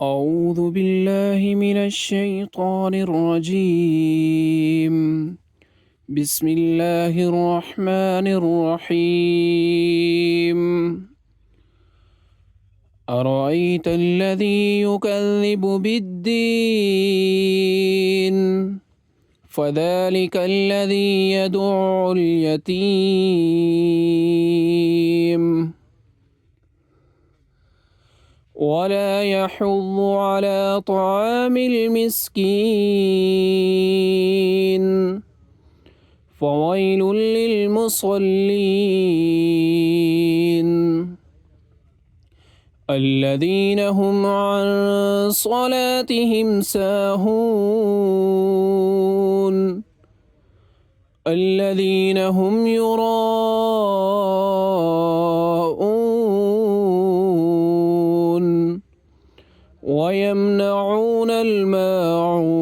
أعوذ بالله من الشيطان الرجيم. بسم الله الرحمن الرحيم. أرأيت الذي يكذب بالدين فذلك الذي يدع اليتيم ولا يحض على طعام المسكين فويل للمصلين الذين هم عن صلاتهم ساهون الذين هم يراءون ويمنعون الماعون